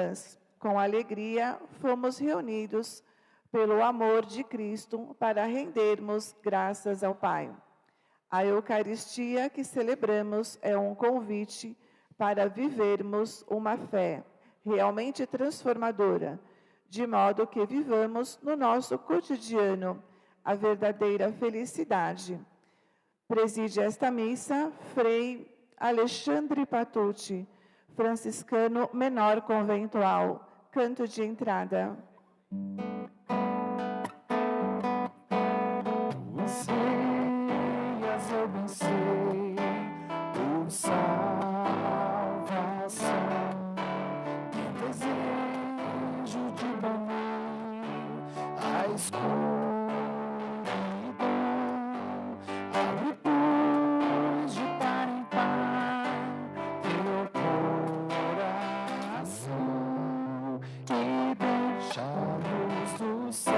irmãs, com alegria fomos reunidos pelo amor de Cristo para rendermos graças ao Pai. A Eucaristia que celebramos é um convite para vivermos uma fé realmente transformadora, de modo que vivamos no nosso cotidiano a verdadeira felicidade. Preside esta missa Frei Alexandre Patucci, franciscano menor conventual. Canto de entrada. Eu bem sei, por salvação, tem desejo de banir a escuridão, abre pois de par em par teu coração e deixa a luz do céu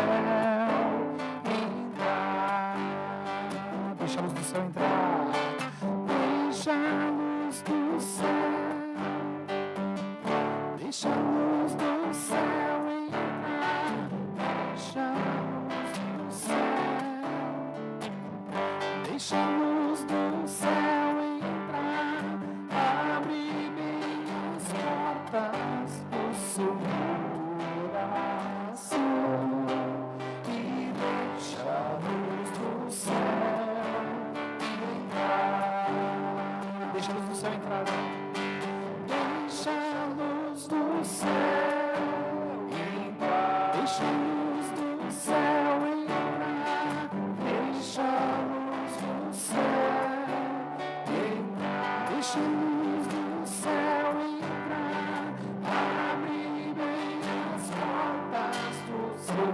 entrar. Deixa a luz do céu entrar. Deixa a luz do céu. Deixa a luz do céu entrar. Deixa a luz do céu. Deixa a luz do céu entrar. Abre bem as portas do seu coração e deixa a luz do céu entrar. Deixa a luz do céu entrar. Deixa a luz do céu entrar. Deixa a luz do céu entrar. Deixa a luz do céu entrar. Deixa a luz do céu entrar. Abre bem as portas do seu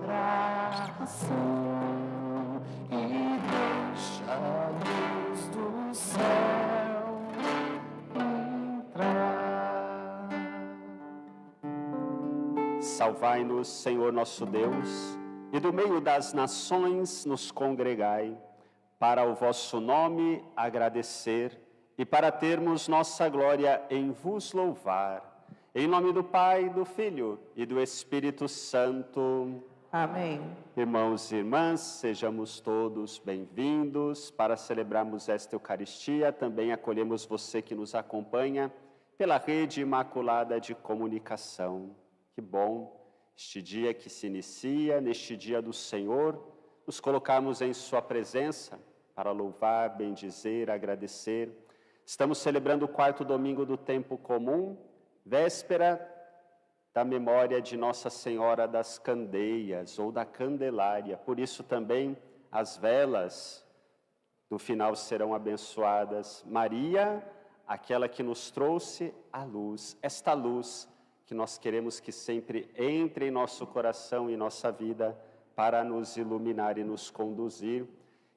coração e deixa a luz do céu entrar. Salvai-nos, Senhor nosso Deus, e do meio das nações nos congregai, para o vosso nome agradecer e para termos nossa glória em vos louvar. Em nome do Pai, do Filho e do Espírito Santo. Amém. Irmãos e irmãs, sejamos todos bem-vindos para celebrarmos esta Eucaristia. Também acolhemos você que nos acompanha pela Rede Imaculada de Comunicação. Que bom, este dia que se inicia, neste dia do Senhor, nos colocarmos em sua presença para louvar, bendizer, agradecer. Estamos celebrando o 4º domingo do tempo comum, véspera da memória de Nossa Senhora das Candeias ou da Candelária. Por isso também as velas do final serão abençoadas. Maria, aquela que nos trouxe a luz, esta luz que nós queremos que sempre entre em nosso coração e nossa vida para nos iluminar e nos conduzir.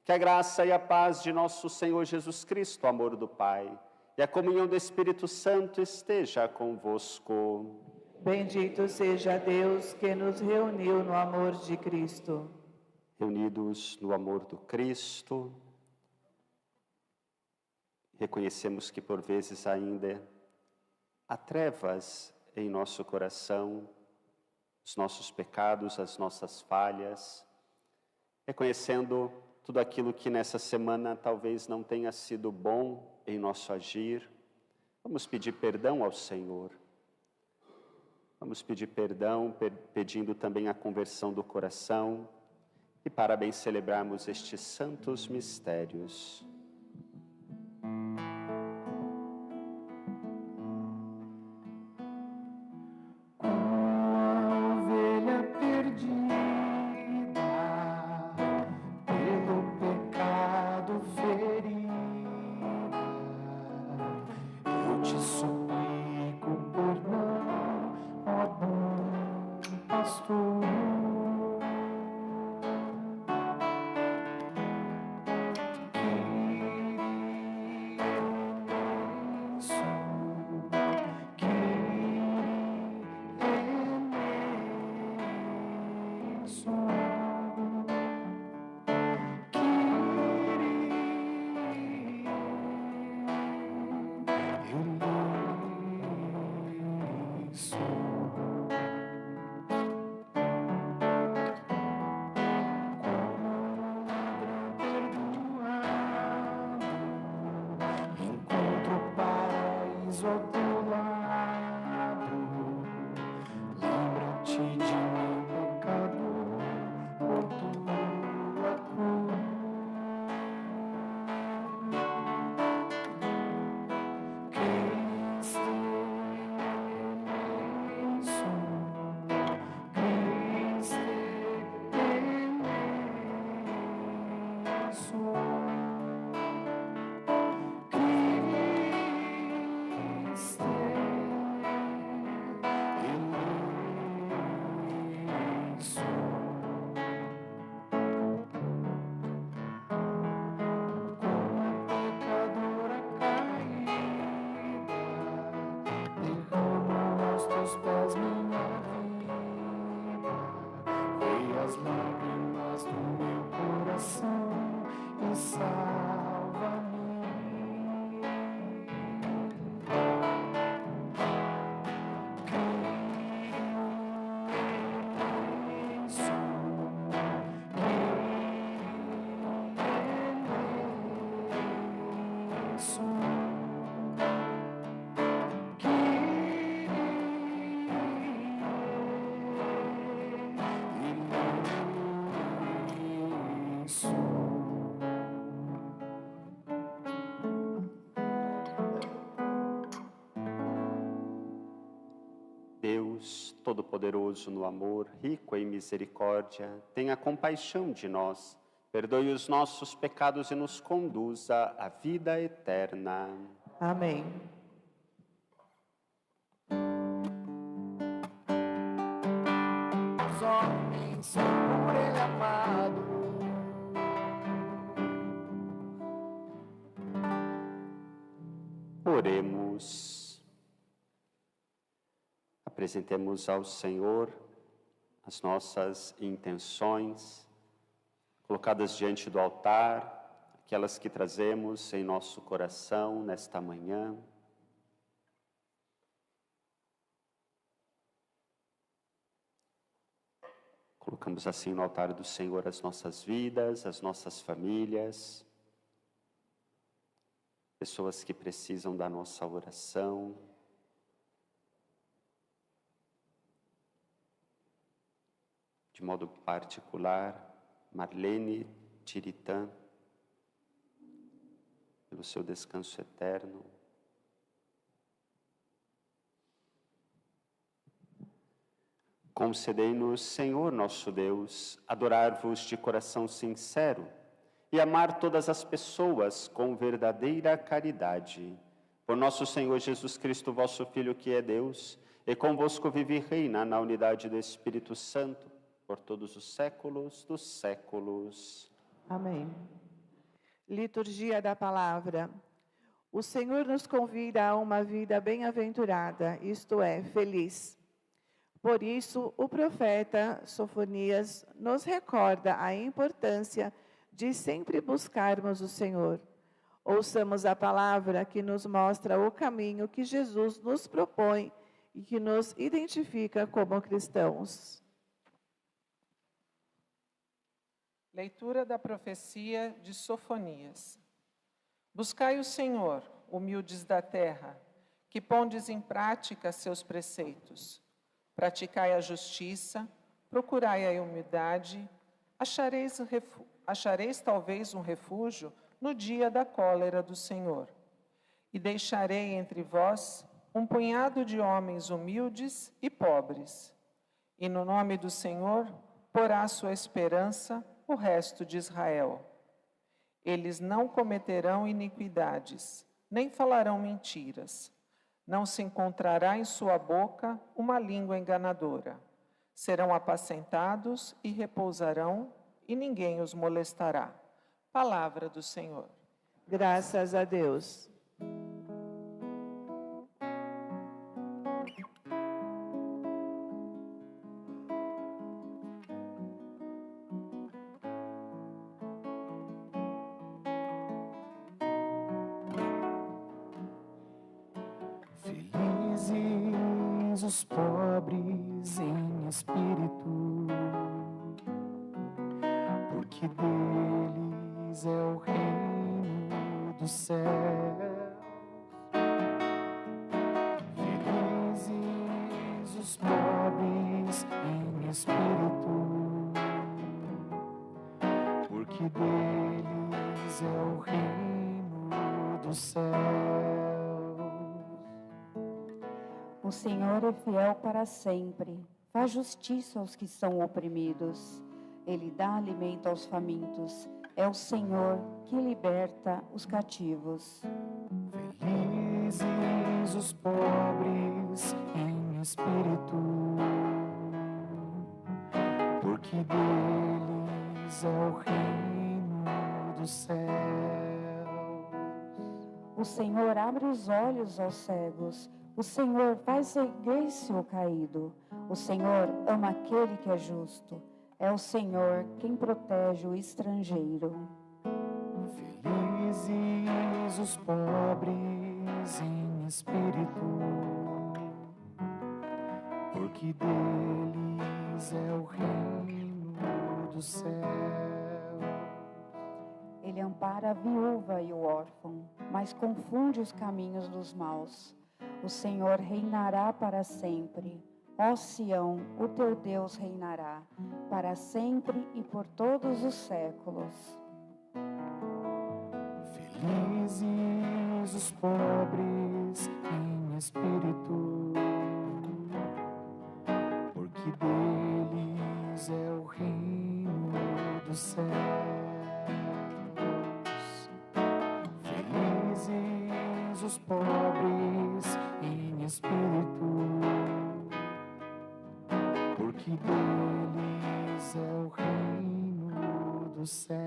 Que a graça e a paz de nosso Senhor Jesus Cristo, o amor do Pai e a comunhão do Espírito Santo esteja convosco. Bendito seja Deus que nos reuniu no amor de Cristo. Reunidos no amor do Cristo, reconhecemos que por vezes ainda há trevas em nosso coração, os nossos pecados, as nossas falhas, reconhecendo tudo aquilo que nessa semana talvez não tenha sido bom em nosso agir. Vamos pedir perdão ao Senhor. Vamos pedir perdão, pedindo também a conversão do coração e para bem celebrarmos estes santos mistérios. Encontro o paraíso ao teu lado. Lembra-te de meu pecado por tua cruz. Cristo eleison, Cristo pés minha vida, e as lágrimas do meu coração e salva-me. Deus Todo-Poderoso no amor, rico em misericórdia, tenha compaixão de nós, perdoe os nossos pecados e nos conduza à vida eterna. Amém. Os homens são por ele amado. Oremos. Apresentemos ao Senhor as nossas intenções, colocadas diante do altar, aquelas que trazemos em nosso coração nesta manhã. Colocamos assim no altar do Senhor as nossas vidas, as nossas famílias, pessoas que precisam da nossa oração. De modo particular, Marlene Tiritã, pelo seu descanso eterno. Concedei-nos, Senhor nosso Deus, adorar-vos de coração sincero e amar todas as pessoas com verdadeira caridade. Por nosso Senhor Jesus Cristo, vosso Filho, que é Deus, e convosco vive e reina na unidade do Espírito Santo, por todos os séculos dos séculos. Amém. Liturgia da Palavra. O Senhor nos convida a uma vida bem-aventurada, isto é, feliz. Por isso, o profeta Sofonias nos recorda a importância de sempre buscarmos o Senhor. Ouçamos a palavra que nos mostra o caminho que Jesus nos propõe e que nos identifica como cristãos. Leitura da profecia de Sofonias. Buscai o Senhor, humildes da terra, que pondes em prática seus preceitos. Praticai a justiça, procurai a humildade, achareis talvez um refúgio no dia da cólera do Senhor. E deixarei entre vós um punhado de homens humildes e pobres. E no nome do Senhor porá sua esperança o resto de Israel. Eles não cometerão iniquidades, nem falarão mentiras. Não se encontrará em sua boca uma língua enganadora. Serão apacentados e repousarão, e ninguém os molestará. Palavra do Senhor. Graças a Deus. Felizes os pobres em espírito, porque deles é o reino dos céus. Felizes os pobres em espírito, porque deles é o reino dos céus. O Senhor é fiel para sempre, faz justiça aos que são oprimidos. Ele dá alimento aos famintos, é o Senhor que liberta os cativos. Felizes os pobres em espírito, porque deles é o reino dos céus. O Senhor abre os olhos aos cegos, o Senhor faz erguer-se o caído. O Senhor ama aquele que é justo, é o Senhor quem protege o estrangeiro. Felizes os pobres em espírito, porque deles é o reino dos céus. Ele ampara a viúva e o órfão, mas confunde os caminhos dos maus. O Senhor reinará para sempre. Ó Sião, o teu Deus reinará, para sempre e por todos os séculos. Felizes os pobres em espírito, porque deles é o reino dos céus. Felizes os pobres em espírito, porque deles é o reino dos céus.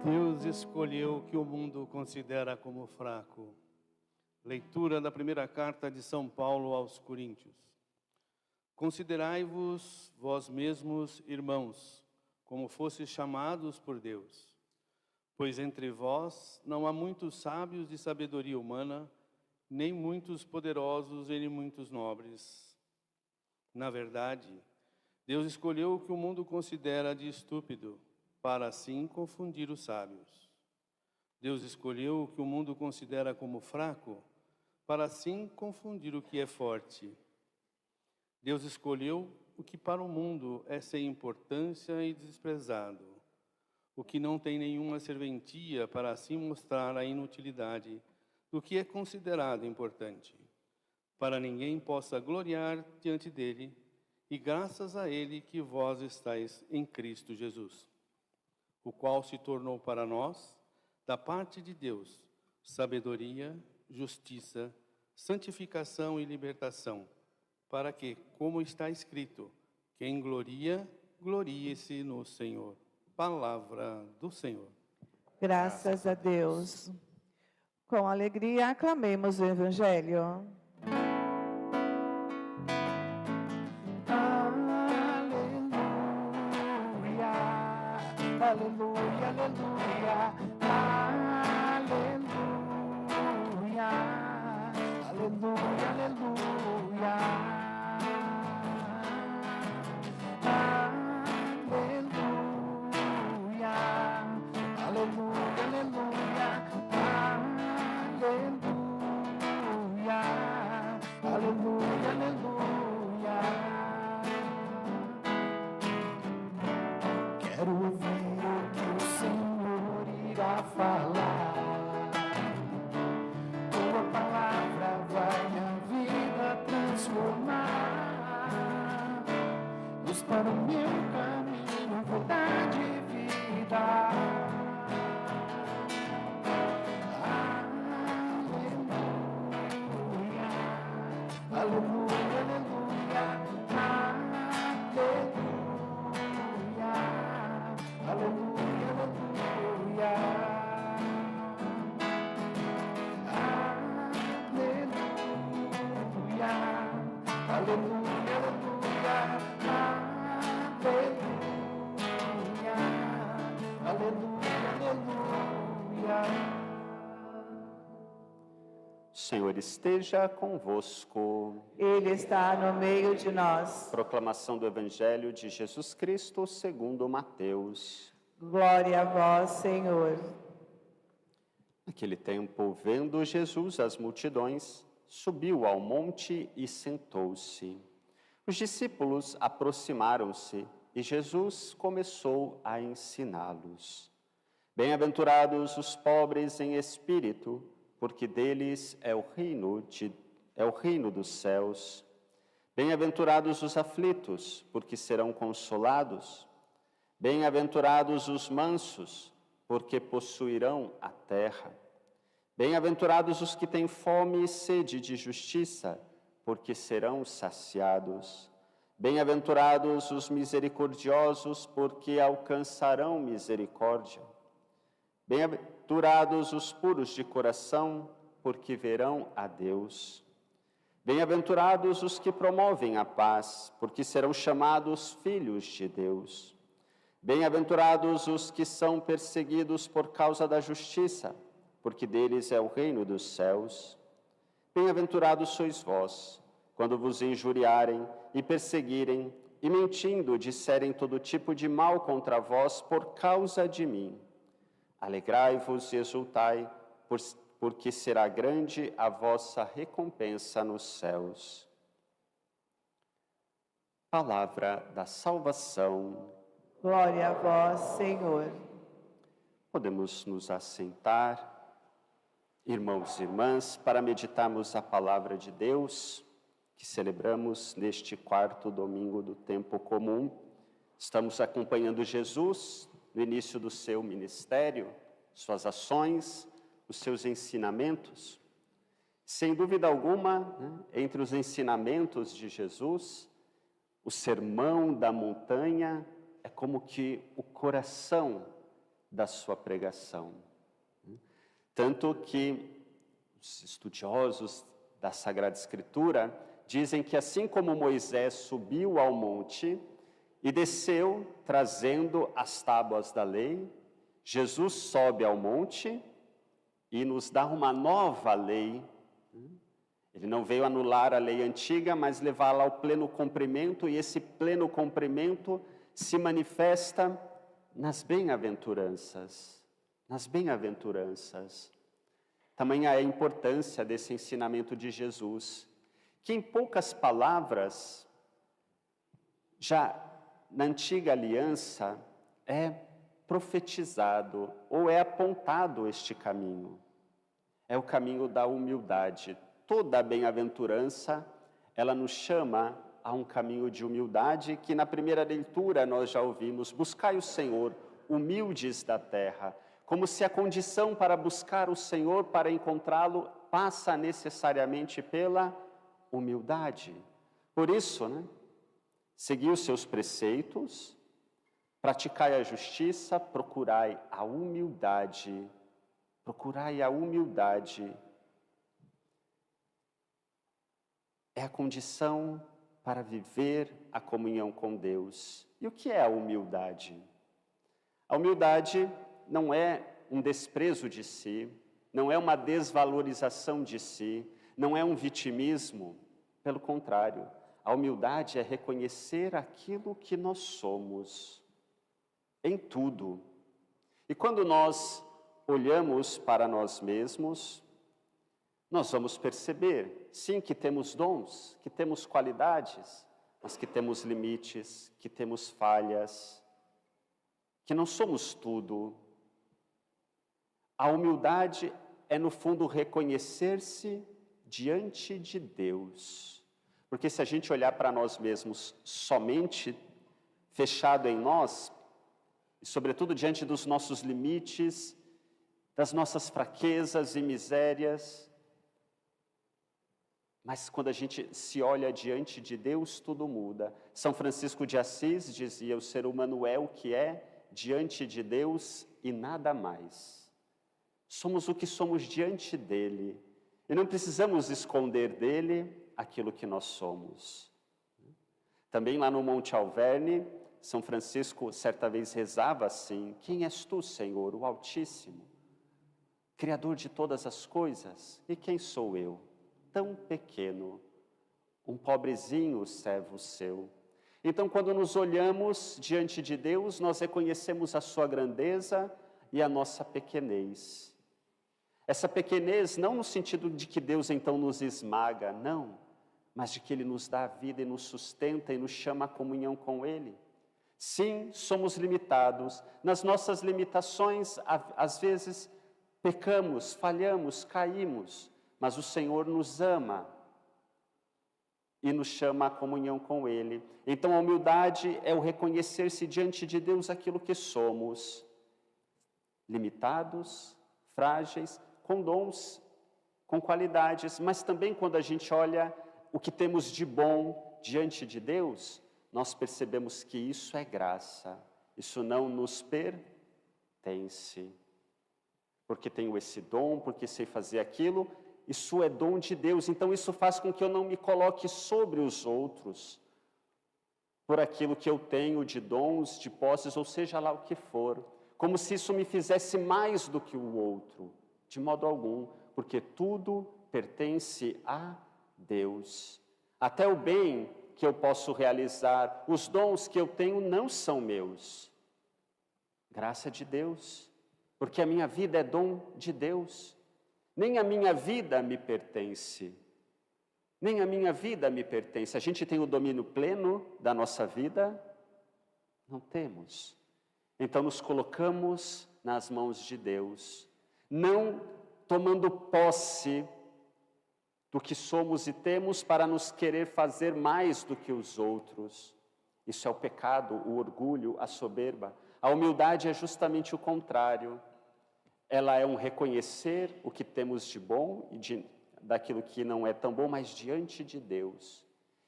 Deus escolheu o que o mundo considera como fraco. Leitura da primeira carta de São Paulo aos Coríntios. Considerai-vos vós mesmos, irmãos, como fostes chamados por Deus. Pois entre vós não há muitos sábios de sabedoria humana, nem muitos poderosos e nem muitos nobres. Na verdade, Deus escolheu o que o mundo considera de estúpido, para assim confundir os sábios. Deus escolheu o que o mundo considera como fraco, para assim confundir o que é forte. Deus escolheu o que para o mundo é sem importância e desprezado, o que não tem nenhuma serventia, para assim mostrar a inutilidade do que é considerado importante, para ninguém possa gloriar diante dele, e graças a ele que vós estáis em Cristo Jesus, o qual se tornou para nós, da parte de Deus, sabedoria, justiça, santificação e libertação, para que, como está escrito, quem gloria, glorie-se no Senhor. Palavra do Senhor. Graças a Deus. Com alegria, aclamemos o Evangelho. Aleluia, aleluia, aleluia, aleluia, aleluia, aleluia, aleluia, aleluia, aleluia, aleluia. Quero ouvir o que o Senhor irá falar. Tua palavra vai minha vida transformar. Luz para o meu caminho, verdade e vida. Aleluia, aleluia, aleluia, aleluia. Aleluia, aleluia, aleluia, aleluia, aleluia, aleluia, aleluia. Senhor Senhor esteja convosco. Ele está no meio de nós. Proclamação do Evangelho de Jesus Cristo segundo Mateus. Glória a vós, Senhor. Naquele tempo, vendo Jesus as multidões, subiu ao monte e sentou-se. Os discípulos aproximaram-se e Jesus começou a ensiná-los. Bem-aventurados os pobres em espírito, porque deles é o reino dos céus. Bem-aventurados os aflitos, porque serão consolados. Bem-aventurados os mansos, porque possuirão a terra. Bem-aventurados os que têm fome e sede de justiça, porque serão saciados. Bem-aventurados os misericordiosos, porque alcançarão misericórdia. Bem-aventurados os puros de coração, porque verão a Deus. Bem-aventurados os que promovem a paz, porque serão chamados filhos de Deus. Bem-aventurados os que são perseguidos por causa da justiça, porque deles é o reino dos céus. Bem-aventurados sois vós, quando vos injuriarem e perseguirem, e mentindo disserem todo tipo de mal contra vós por causa de mim. Alegrai-vos e exultai, porque será grande a vossa recompensa nos céus. Palavra da salvação. Glória a vós, Senhor. Podemos nos assentar, irmãos e irmãs, para meditarmos a palavra de Deus, que celebramos neste quarto domingo do tempo comum. Estamos acompanhando Jesus no início do seu ministério, suas ações, os seus ensinamentos. Sem dúvida alguma, entre os ensinamentos de Jesus, o sermão da montanha é como que o coração da sua pregação. Tanto que os estudiosos da Sagrada Escritura dizem que assim como Moisés subiu ao monte e desceu trazendo as tábuas da lei, Jesus sobe ao monte e nos dá uma nova lei. Ele não veio anular a lei antiga, mas levá-la ao pleno cumprimento, e esse pleno cumprimento se manifesta nas bem-aventuranças. Nas bem-aventuranças. Tamanha é a importância desse ensinamento de Jesus, que em poucas palavras, já na antiga aliança, é profetizado ou é apontado este caminho. É o caminho da humildade. Toda a bem-aventurança, ela nos chama a um caminho de humildade, que na primeira leitura nós já ouvimos: buscai o Senhor, humildes da terra, como se a condição para buscar o Senhor, para encontrá-lo, passa necessariamente pela humildade. Por isso, segui os seus preceitos, praticai a justiça, procurai a humildade. Procurai a humildade. É a condição para viver a comunhão com Deus. E o que é a humildade? A humildade não é um desprezo de si, não é uma desvalorização de si, não é um vitimismo. Pelo contrário, a humildade é reconhecer aquilo que nós somos, em tudo. E quando nós olhamos para nós mesmos, nós vamos perceber, sim, que temos dons, que temos qualidades, mas que temos limites, que temos falhas, que não somos tudo. A humildade é, no fundo, reconhecer-se diante de Deus. Porque se a gente olhar para nós mesmos somente fechado em nós, e sobretudo diante dos nossos limites, das nossas fraquezas e misérias, mas quando a gente se olha diante de Deus, tudo muda. São Francisco de Assis dizia: o ser humano é o que é diante de Deus e nada mais. Somos o que somos diante dele, e não precisamos esconder dele aquilo que nós somos. Também lá no Monte Alverne, São Francisco certa vez rezava assim: quem és tu, Senhor, o Altíssimo, Criador de todas as coisas, e quem sou eu? tão pequeno, um pobrezinho servo seu. Então, quando nos olhamos diante de Deus, nós reconhecemos a sua grandeza e a nossa pequenez. Essa pequenez não no sentido de que Deus então nos esmaga, não, mas de que Ele nos dá a vida e nos sustenta e nos chama à comunhão com Ele. Sim, somos limitados. Nas nossas limitações, às vezes, pecamos, falhamos, caímos, mas o Senhor nos ama e nos chama à comunhão com Ele. Então, a humildade é o reconhecer-se diante de Deus aquilo que somos, limitados, frágeis, com dons, com qualidades, mas também quando a gente olha o que temos de bom diante de Deus, nós percebemos que isso é graça, isso não nos pertence. Porque tenho esse dom, porque sei fazer aquilo, isso é dom de Deus, então isso faz com que eu não me coloque sobre os outros, por aquilo que eu tenho de dons, de posses, ou seja lá o que for, como se isso me fizesse mais do que o outro, de modo algum, porque tudo pertence a Deus. Até o bem que eu posso realizar, os dons que eu tenho não são meus, graça de Deus, porque a minha vida é dom de Deus. Nem a minha vida me pertence. Nem a minha vida me pertence. A gente tem o domínio pleno da nossa vida? Não temos. Então nos colocamos nas mãos de Deus, não tomando posse do que somos e temos para nos querer fazer mais do que os outros. Isso é o pecado, o orgulho, a soberba. A humildade é justamente o contrário. Ela é um reconhecer o que temos de bom e daquilo que não é tão bom, mas diante de Deus,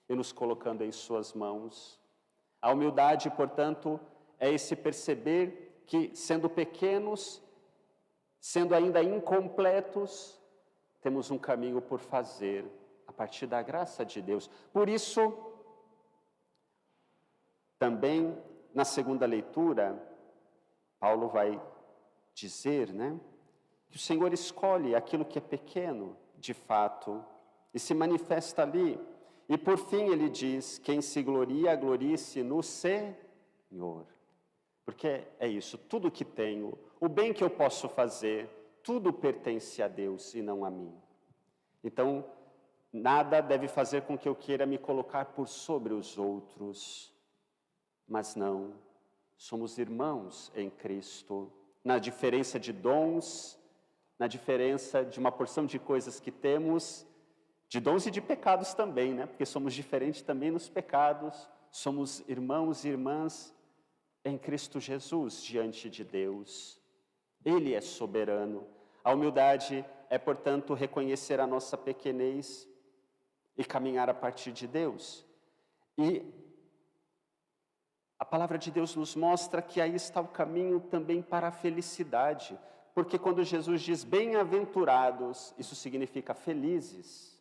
e nos colocando em suas mãos. A humildade, portanto, é esse perceber que, sendo pequenos, sendo ainda incompletos, temos um caminho por fazer, a partir da graça de Deus. Por isso, também, na segunda leitura, Paulo vai dizer, que o Senhor escolhe aquilo que é pequeno, de fato, e se manifesta ali. E por fim ele diz, quem se gloria, glorie-se no Senhor. Porque é isso, tudo que tenho, o bem que eu posso fazer, tudo pertence a Deus e não a mim. Então, nada deve fazer com que eu queira me colocar por sobre os outros. Mas não, somos irmãos em Cristo. Na diferença de dons, na diferença de uma porção de coisas que temos, de dons e de pecados também, porque somos diferentes também nos pecados, somos irmãos e irmãs em Cristo Jesus diante de Deus. Ele é soberano. A humildade é, portanto, reconhecer a nossa pequenez e caminhar a partir de Deus. E a palavra de Deus nos mostra que aí está o caminho também para a felicidade, porque quando Jesus diz bem-aventurados, isso significa felizes,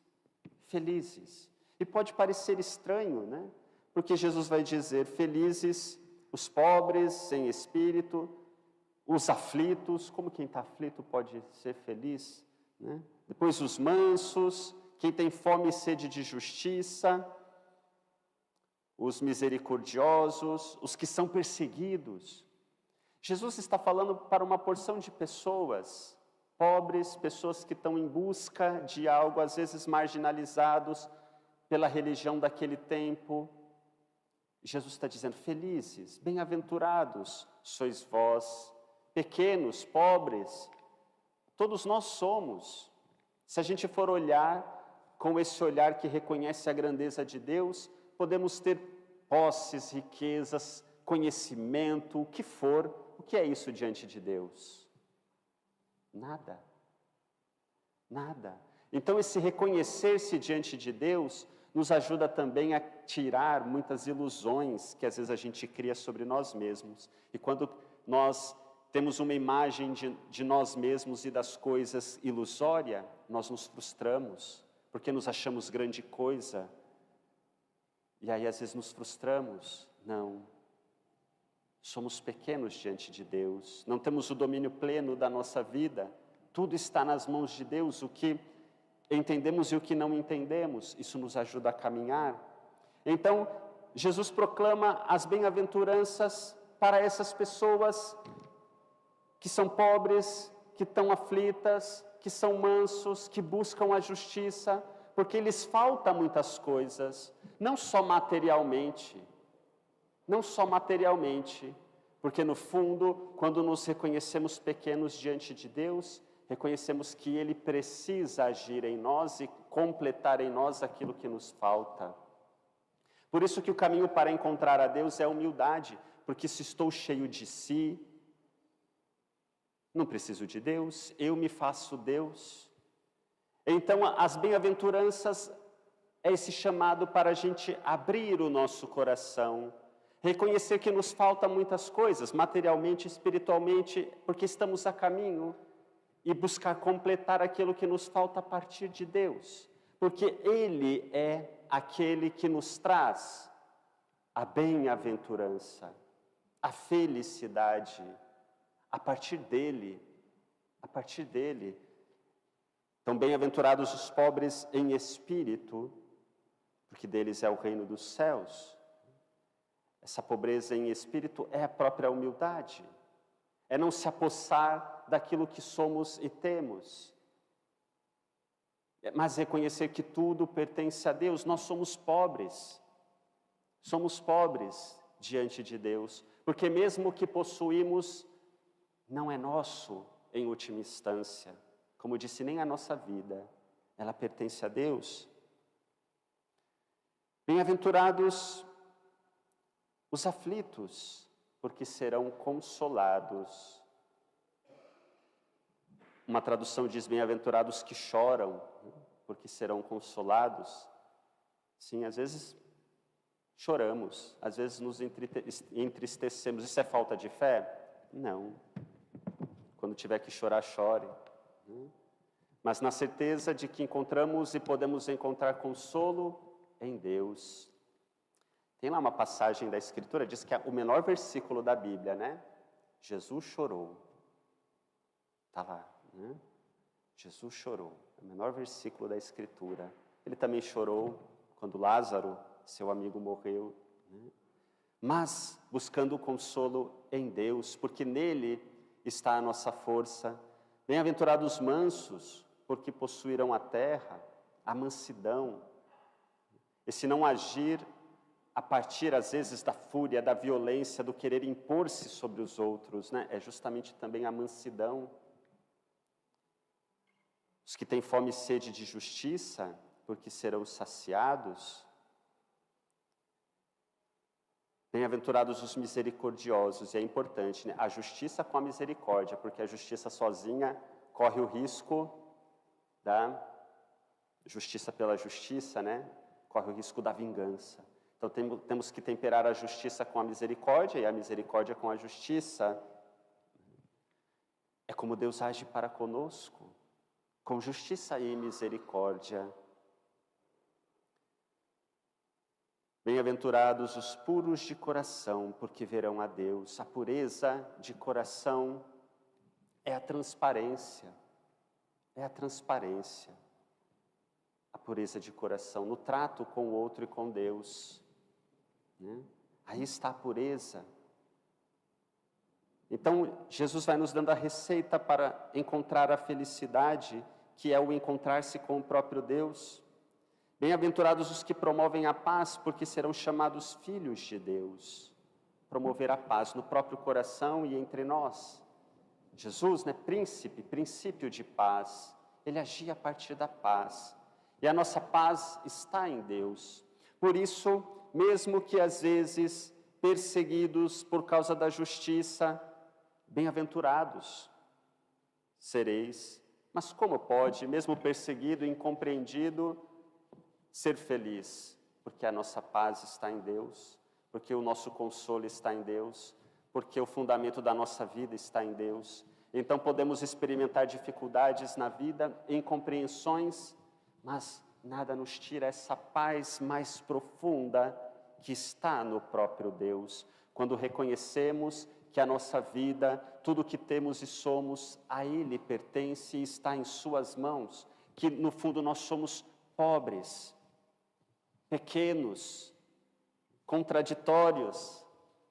felizes. E pode parecer estranho, porque Jesus vai dizer felizes os pobres, sem espírito, os aflitos, como quem está aflito pode ser feliz, Depois os mansos, quem tem fome e sede de justiça, os misericordiosos, os que são perseguidos. Jesus está falando para uma porção de pessoas, pobres, pessoas que estão em busca de algo, às vezes marginalizados pela religião daquele tempo. Jesus está dizendo, felizes, bem-aventurados sois vós, pequenos, pobres, todos nós somos. Se a gente for olhar com esse olhar que reconhece a grandeza de Deus, podemos ter posses, riquezas, conhecimento, o que for. O que é isso diante de Deus? Nada. Nada. Então, esse reconhecer-se diante de Deus nos ajuda também a tirar muitas ilusões que às vezes a gente cria sobre nós mesmos. E quando nós temos uma imagem de nós mesmos e das coisas ilusória, nós nos frustramos, porque nos achamos grande coisa. E aí às vezes nos frustramos. Não. Somos pequenos diante de Deus. Não temos o domínio pleno da nossa vida. Tudo está nas mãos de Deus. O que entendemos e o que não entendemos. Isso nos ajuda a caminhar. Então, Jesus proclama as bem-aventuranças para essas pessoas que são pobres, que estão aflitas, que são mansos, que buscam a justiça, porque lhes falta muitas coisas, não só materialmente, porque no fundo, quando nos reconhecemos pequenos diante de Deus, reconhecemos que Ele precisa agir em nós e completar em nós aquilo que nos falta. Por isso que o caminho para encontrar a Deus é a humildade, porque se estou cheio de si, não preciso de Deus, eu me faço Deus. Então, as bem-aventuranças é esse chamado para a gente abrir o nosso coração, reconhecer que nos faltam muitas coisas, materialmente, espiritualmente, porque estamos a caminho, e buscar completar aquilo que nos falta a partir de Deus, porque Ele é aquele que nos traz a bem-aventurança, a felicidade, a partir dEle. Então, bem-aventurados os pobres em espírito, porque deles é o reino dos céus. Essa pobreza em espírito é a própria humildade, é não se apossar daquilo que somos e temos, mas reconhecer que tudo pertence a Deus. Nós somos pobres diante de Deus, porque mesmo o que possuímos não é nosso em última instância. Como disse, nem a nossa vida, ela pertence a Deus. Bem-aventurados os aflitos, porque serão consolados. Uma tradução diz, bem-aventurados que choram, porque serão consolados. Sim, às vezes choramos, às vezes nos entristecemos. Isso é falta de fé? Não. Quando tiver que chorar, chore. Mas na certeza de que encontramos e podemos encontrar consolo em Deus. Tem lá uma passagem da Escritura, diz que é o menor versículo da Bíblia, né? Jesus chorou. Está lá, né? Jesus chorou, é o menor versículo da Escritura. Ele também chorou quando Lázaro, seu amigo, morreu, né? Mas buscando o consolo em Deus, porque nele está a nossa força. Bem-aventurados os mansos, porque possuirão a terra, a mansidão. Esse não agir a partir, às vezes, da fúria, da violência, do querer impor-se sobre os outros, né? É justamente também a mansidão. Os que têm fome e sede de justiça, porque serão saciados. Bem-aventurados os misericordiosos, e é importante, né? A justiça com a misericórdia, porque a justiça sozinha corre o risco da justiça pela justiça, né? Corre o risco da vingança. Então temos que temperar a justiça com a misericórdia e a misericórdia com a justiça. É como Deus age para conosco, com justiça e misericórdia. Bem-aventurados os puros de coração, porque verão a Deus. A pureza de coração é a transparência. É a transparência. A pureza de coração no trato com o outro e com Deus, né? Aí está a pureza. Então, Jesus vai nos dando a receita para encontrar a felicidade, que é o encontrar-se com o próprio Deus. Bem-aventurados os que promovem a paz, porque serão chamados filhos de Deus. Promover a paz no próprio coração e entre nós. Jesus, né, princípio de paz. Ele agia a partir da paz. E a nossa paz está em Deus. Por isso, mesmo que às vezes perseguidos por causa da justiça, bem-aventurados sereis. Mas como pode, mesmo perseguido, incompreendido, ser feliz? Porque a nossa paz está em Deus, porque o nosso consolo está em Deus, porque o fundamento da nossa vida está em Deus. Então podemos experimentar dificuldades na vida, incompreensões, mas nada nos tira essa paz mais profunda que está no próprio Deus. Quando reconhecemos que a nossa vida, tudo o que temos e somos, a Ele pertence e está em suas mãos. que no fundo nós somos pobres, pequenos, contraditórios,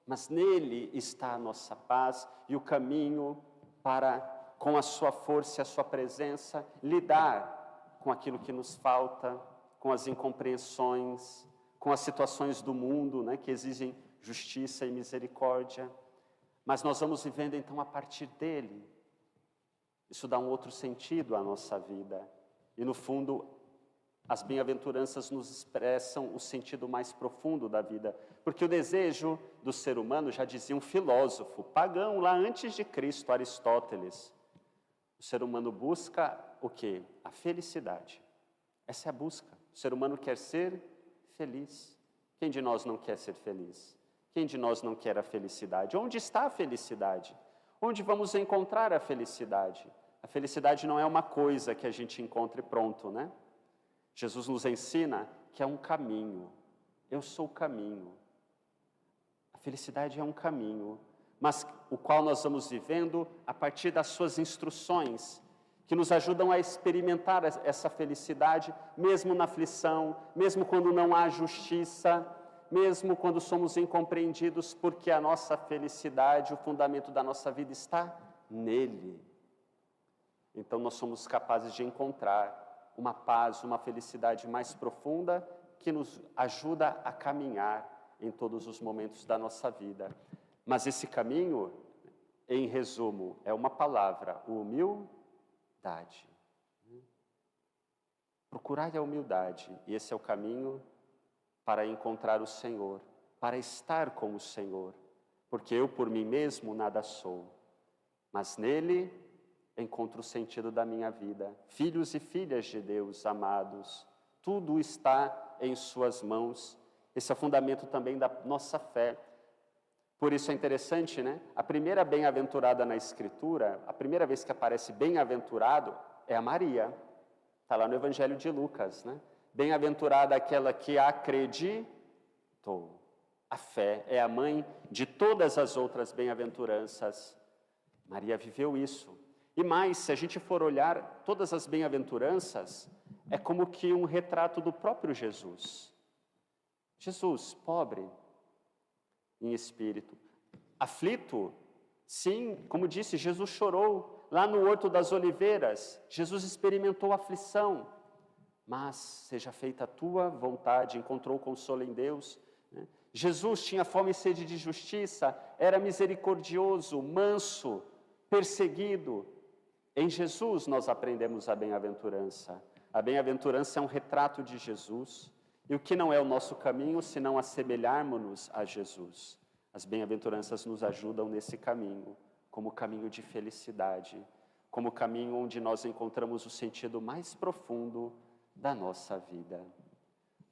mas nele está a nossa paz e o caminho para, com a sua força e a sua presença, lidar com aquilo que nos falta, com as incompreensões, com as situações do mundo, né, que exigem justiça e misericórdia. Mas nós vamos vivendo então a partir dele. Isso dá um outro sentido à nossa vida. E no fundo, as bem-aventuranças nos expressam o sentido mais profundo da vida. Porque o desejo do ser humano, já dizia um filósofo pagão lá antes de Cristo, Aristóteles. O ser humano busca o quê? A felicidade. Essa é a busca. O ser humano quer ser feliz. Quem de nós não quer ser feliz? Quem de nós não quer a felicidade? Onde está a felicidade? Onde vamos encontrar a felicidade? A felicidade não é uma coisa que a gente encontra e pronto, né? Jesus nos ensina que é um caminho. Eu sou o caminho. A felicidade é um caminho, mas o qual nós vamos vivendo a partir das suas instruções, que nos ajudam a experimentar essa felicidade, mesmo na aflição, mesmo quando não há justiça, mesmo quando somos incompreendidos, porque a nossa felicidade, o fundamento da nossa vida está nele. Então nós somos capazes de encontrar uma paz, uma felicidade mais profunda, que nos ajuda a caminhar em todos os momentos da nossa vida. Mas esse caminho, em resumo, é uma palavra: humildade. Procurai a humildade, e esse é o caminho para encontrar o Senhor, para estar com o Senhor, porque eu por mim mesmo nada sou, mas nele encontro o sentido da minha vida. Filhos e filhas de Deus amados, tudo está em suas mãos. Esse é o fundamento também da nossa fé. Por isso é interessante, né? A primeira bem-aventurada na Escritura, a primeira vez que aparece bem-aventurado é a Maria. Está lá no Evangelho de Lucas, né? Bem-aventurada aquela que acreditou. A fé é a mãe de todas as outras bem-aventuranças. Maria viveu isso. E mais, se a gente for olhar todas as bem-aventuranças, é como que um retrato do próprio Jesus. Jesus, pobre em espírito, aflito, sim, como disse, Jesus chorou lá no Horto das Oliveiras, Jesus experimentou aflição, mas seja feita a tua vontade, encontrou consolo em Deus, né? Jesus tinha fome e sede de justiça, era misericordioso, manso, perseguido. Em Jesus nós aprendemos a bem-aventurança. A bem-aventurança é um retrato de Jesus. E o que não é o nosso caminho, senão assemelharmos-nos a Jesus. As bem-aventuranças nos ajudam nesse caminho, como caminho de felicidade, como caminho onde nós encontramos o sentido mais profundo da nossa vida.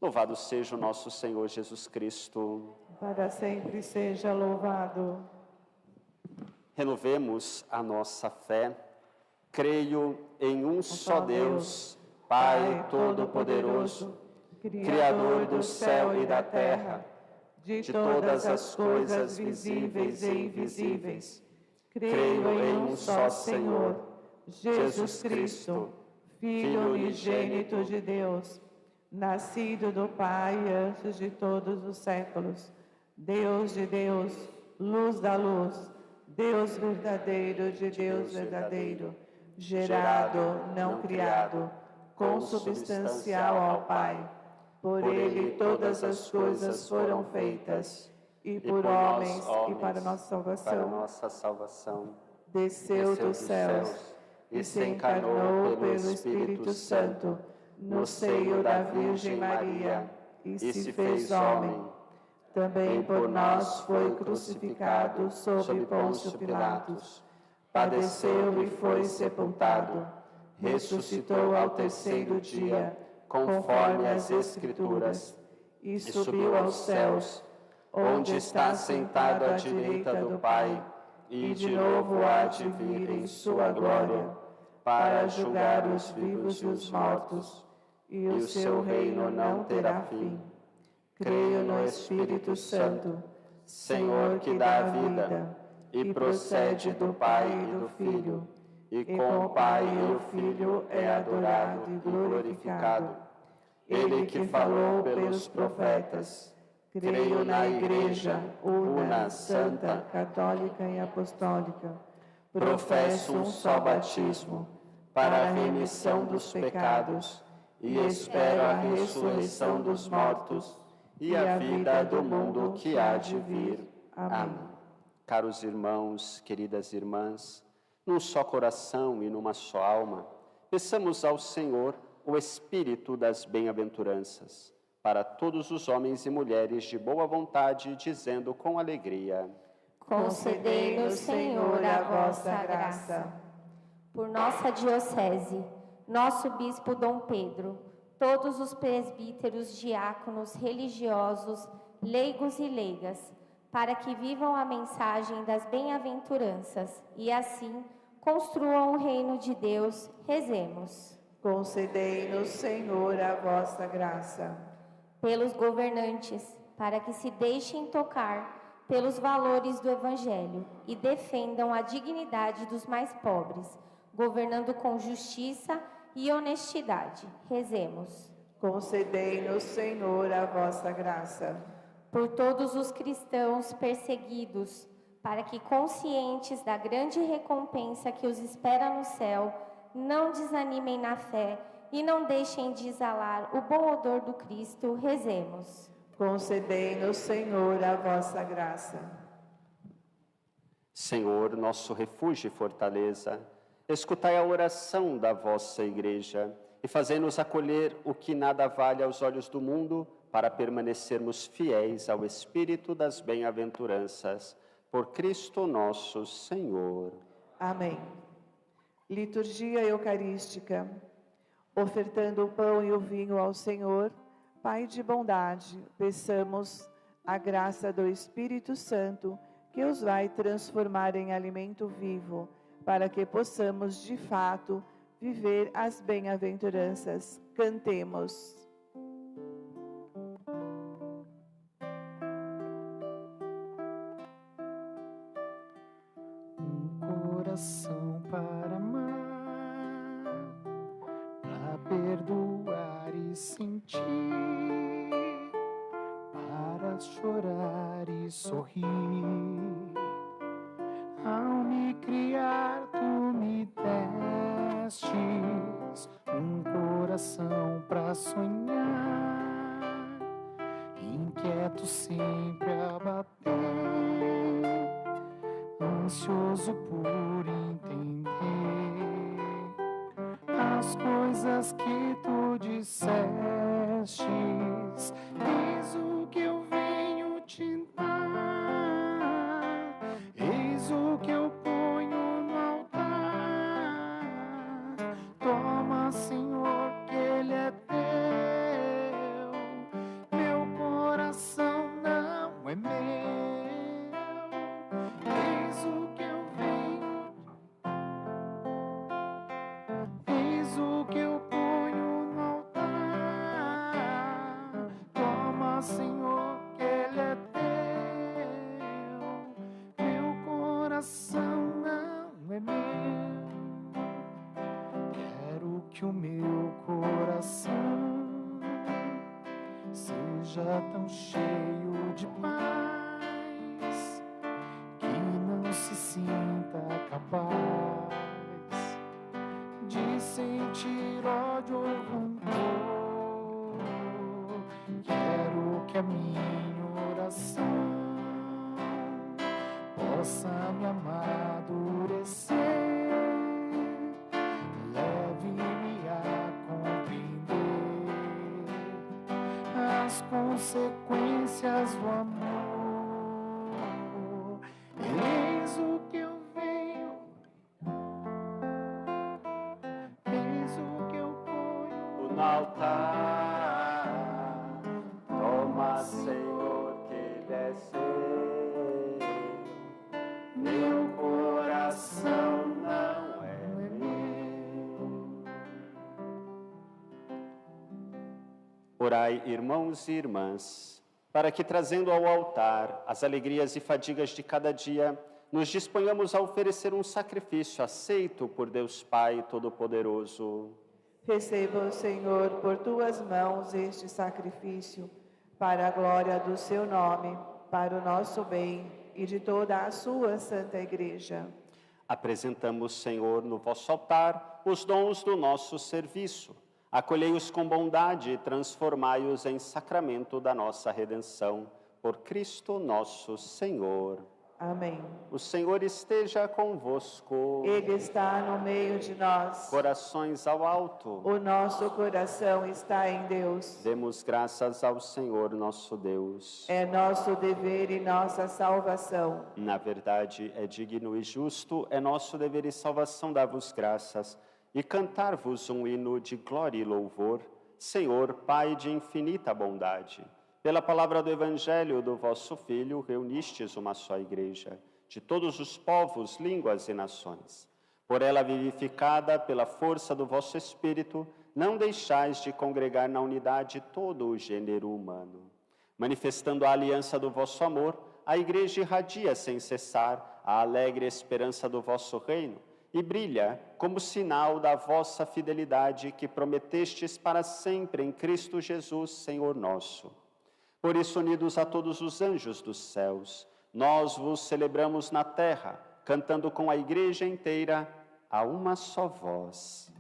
Louvado seja o nosso Senhor Jesus Cristo. Para sempre seja louvado. Renovemos a nossa fé. Creio em um só Deus, Pai Todo-Poderoso, Criador do céu e da terra, de todas as coisas visíveis e invisíveis. Creio em um só Senhor, Jesus Cristo, Filho unigênito de Deus, nascido do Pai antes de todos os séculos, Deus de Deus, luz da luz, Deus verdadeiro de Deus verdadeiro, gerado, não criado, consubstancial ao Pai. Por ele todas as coisas foram feitas, e por homens e para nossa salvação, desceu dos céus e se encarnou pelo Espírito Santo no seio da Virgem Maria e se fez homem. Também por nós foi crucificado sob Pôncio Pilatos, padeceu e foi sepultado, ressuscitou ao terceiro dia, conforme as Escrituras, e subiu aos céus, onde está sentado à direita do Pai, e de novo há de vir em sua glória, para julgar os vivos e os mortos, e o seu reino não terá fim. Creio no Espírito Santo, Senhor que dá a vida, e procede do Pai e do Filho, e com o Pai e o Filho é adorado e glorificado. Ele que falou pelos profetas, creio na Igreja, una, santa, católica e apostólica. professo um só batismo para a remissão dos pecados e espero a ressurreição dos mortos e a vida do mundo que há de vir. Amém. Caros irmãos, queridas irmãs, num só coração e numa só alma, peçamos ao Senhor o Espírito das bem-aventuranças para todos os homens e mulheres de boa vontade, dizendo com alegria: concedei-nos, Senhor, a vossa graça. Por nossa diocese, nosso bispo Dom Pedro, todos os presbíteros, diáconos, religiosos, leigos e leigas, para que vivam a mensagem das bem-aventuranças e assim construam o reino de Deus, rezemos. Concedei-nos, Senhor, a vossa graça. Pelos governantes, para que se deixem tocar pelos valores do Evangelho e defendam a dignidade dos mais pobres, governando com justiça e honestidade. Rezemos. Concedei-nos, Senhor, a vossa graça. Por todos os cristãos perseguidos, para que, conscientes da grande recompensa que os espera no céu, não desanimem na fé e não deixem de exalar o bom odor do Cristo. Rezemos. Concedei-nos, Senhor, a vossa graça. Senhor, nosso refúgio e fortaleza, escutai a oração da vossa Igreja e fazei-nos acolher o que nada vale aos olhos do mundo, para permanecermos fiéis ao Espírito das bem-aventuranças. Por Cristo nosso Senhor. Amém. Liturgia Eucarística. Ofertando o pão e o vinho ao Senhor, Pai de bondade, peçamos a graça do Espírito Santo, que os vai transformar em alimento vivo, para que possamos, de fato, viver as bem-aventuranças. Cantemos. Coração para amar, para perdoar e sentir, para chorar e sorrir. Ao me criar, tu me destes um coração para sonhar, inquieto sempre a bater, ansioso por entender as coisas que tu dissestes. Eis o que eu venho te dar, eis o que eu ponho no altar. Toma, Senhor, que ele é teu, meu coração não é meu. Eis o que eu venho, eis o que eu ponho no altar. Toma, Senhor, que ele é teu, meu coração não é meu. Quero que o meu coração seja tão cheio de paz, não se sinta capaz de sentir ódio ou rancor. Quero que a minha oração possa me amadurecer, leve-me a compreender as consequências do amor. Eis o que eu venho, eis o que eu ponho No altar, toma, Senhor, que ele é seu. Meu coração não é meu. Orai, irmãos e irmãs, para que, trazendo ao altar as alegrias e fadigas de cada dia, nos disponhamos a oferecer um sacrifício aceito por Deus Pai Todo-Poderoso. Receba, Senhor, por tuas mãos este sacrifício, para a glória do seu nome, para o nosso bem e de toda a sua santa Igreja. Apresentamos, Senhor, no vosso altar os dons do nosso serviço. Acolhei-os com bondade e transformai-os em sacramento da nossa redenção. Por Cristo nosso Senhor. Amém. O Senhor esteja convosco. Ele está no meio de nós. Corações ao alto. O nosso coração está em Deus. Demos graças ao Senhor nosso Deus. É nosso dever e nossa salvação. Na verdade, é digno e justo, é nosso dever e salvação dar-vos graças e cantar-vos um hino de glória e louvor, Senhor, Pai de infinita bondade. Pela palavra do Evangelho do vosso Filho, reunistes uma só igreja, de todos os povos, línguas e nações. Por ela vivificada pela força do vosso Espírito, não deixais de congregar na unidade todo o gênero humano. Manifestando a aliança do vosso amor, a igreja irradia sem cessar a alegre esperança do vosso reino e brilha como sinal da vossa fidelidade que prometestes para sempre em Cristo Jesus, Senhor nosso. Por isso, unidos a todos os anjos dos céus, nós vos celebramos na terra, cantando com a igreja inteira a uma só voz.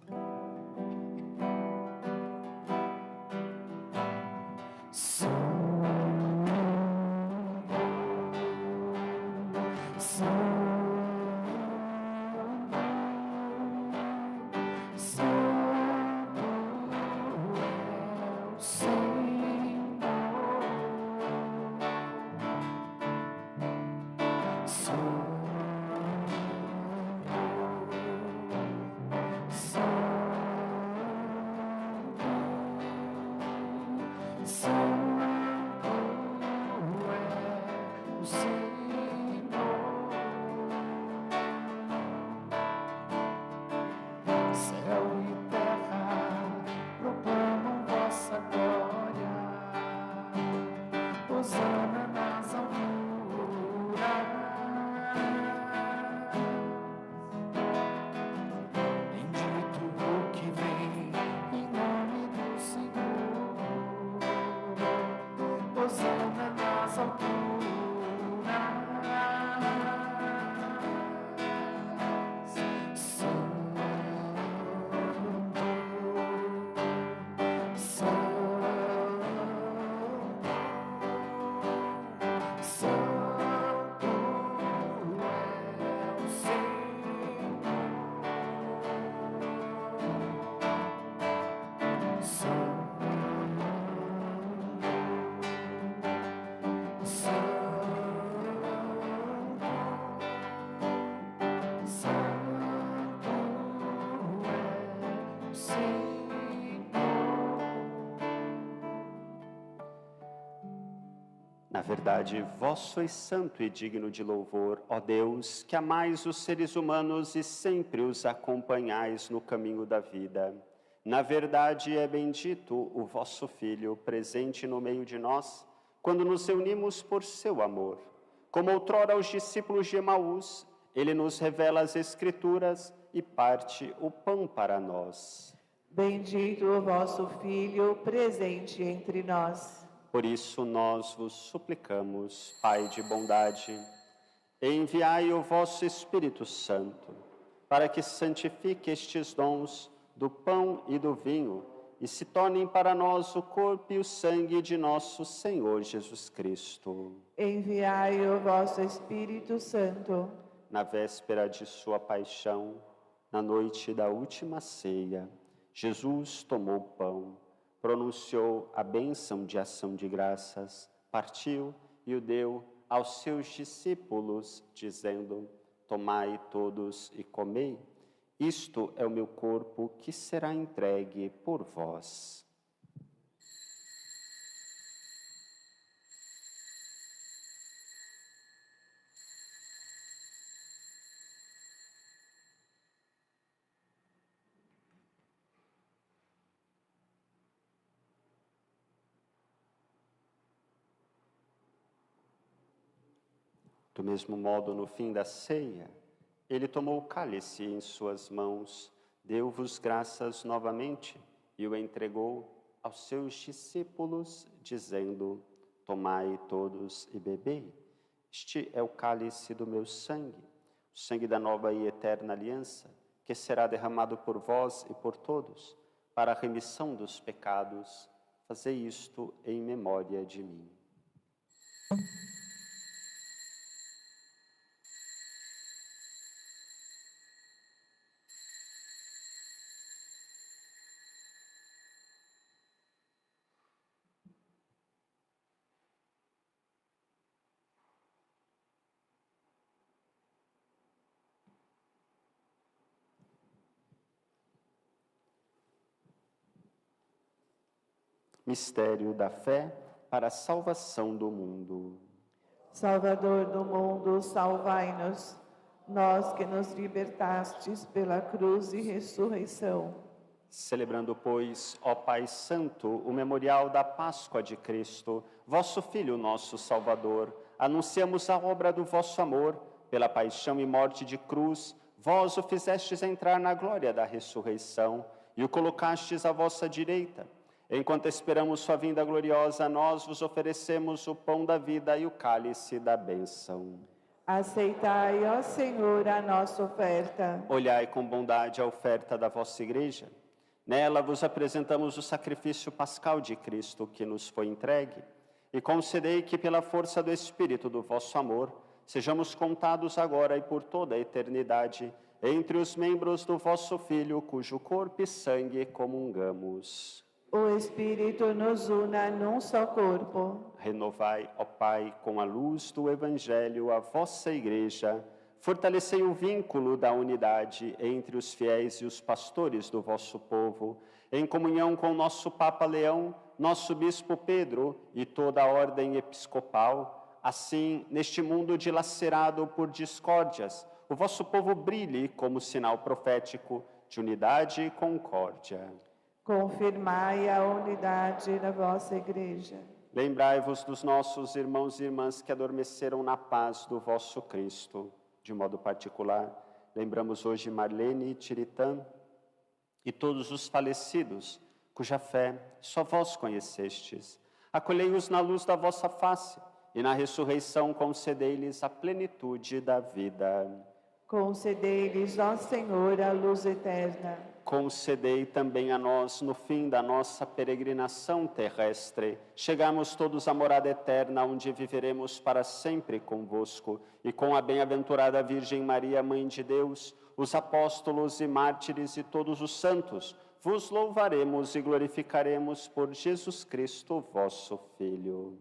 Na verdade, vós sois santo e digno de louvor, ó Deus, que amais os seres humanos e sempre os acompanhais no caminho da vida. Na verdade, é bendito o vosso Filho, presente no meio de nós, quando nos reunimos por seu amor. Como outrora aos discípulos de Emaús, ele nos revela as Escrituras e parte o pão para nós. Bendito o vosso Filho, presente entre nós. Por isso nós vos suplicamos, Pai de bondade, enviai o vosso Espírito Santo, para que santifique estes dons do pão e do vinho, e se tornem para nós o corpo e o sangue de nosso Senhor Jesus Cristo. Enviai o vosso Espírito Santo. Na véspera de sua paixão, na noite da última ceia, Jesus tomou o pão, pronunciou a bênção de ação de graças, partiu e o deu aos seus discípulos, dizendo: tomai todos e comei, isto é o meu corpo que será entregue por vós. Do mesmo modo, no fim da ceia, ele tomou o cálice em suas mãos, deu-vos graças novamente e o entregou aos seus discípulos, dizendo: tomai todos e bebei. Este é o cálice do meu sangue, o sangue da nova e eterna aliança, que será derramado por vós e por todos, para a remissão dos pecados. Fazei isto em memória de mim. Mistério da fé para a salvação do mundo. Salvador do mundo, salvai-nos. Nós que nos libertastes pela cruz e ressurreição. Celebrando, pois, ó Pai Santo, o memorial da Páscoa de Cristo, vosso Filho, nosso Salvador, anunciamos a obra do vosso amor, pela paixão e morte de cruz, vós o fizestes entrar na glória da ressurreição e o colocastes à vossa direita. Enquanto esperamos sua vinda gloriosa, nós vos oferecemos o pão da vida e o cálice da bênção. Aceitai, ó Senhor, a nossa oferta. Olhai com bondade a oferta da vossa Igreja. Nela vos apresentamos o sacrifício pascal de Cristo que nos foi entregue. E concedei que, pela força do Espírito do vosso amor, sejamos contados agora e por toda a eternidade entre os membros do vosso Filho, cujo corpo e sangue comungamos. O Espírito nos una num só corpo. Renovai, ó Pai, com a luz do Evangelho, a vossa Igreja. Fortalecei o vínculo da unidade entre os fiéis e os pastores do vosso povo, em comunhão com nosso Papa Leão, nosso Bispo Pedro e toda a ordem episcopal. Assim, neste mundo dilacerado por discórdias, o vosso povo brilhe como sinal profético de unidade e concórdia. Confirmai a unidade da vossa Igreja. Lembrai-vos dos nossos irmãos e irmãs que adormeceram na paz do vosso Cristo. De modo particular, lembramos hoje Marlene Tiritã e todos os falecidos, cuja fé só vós conhecestes. Acolhei-os na luz da vossa face e na ressurreição concedei-lhes a plenitude da vida. Concedei-lhes, ó Senhor, a luz eterna. Concedei também a nós, no fim da nossa peregrinação terrestre, chegarmos todos à morada eterna, onde viveremos para sempre convosco, e com a bem-aventurada Virgem Maria, Mãe de Deus, os apóstolos e mártires e todos os santos, vos louvaremos e glorificaremos por Jesus Cristo, vosso Filho.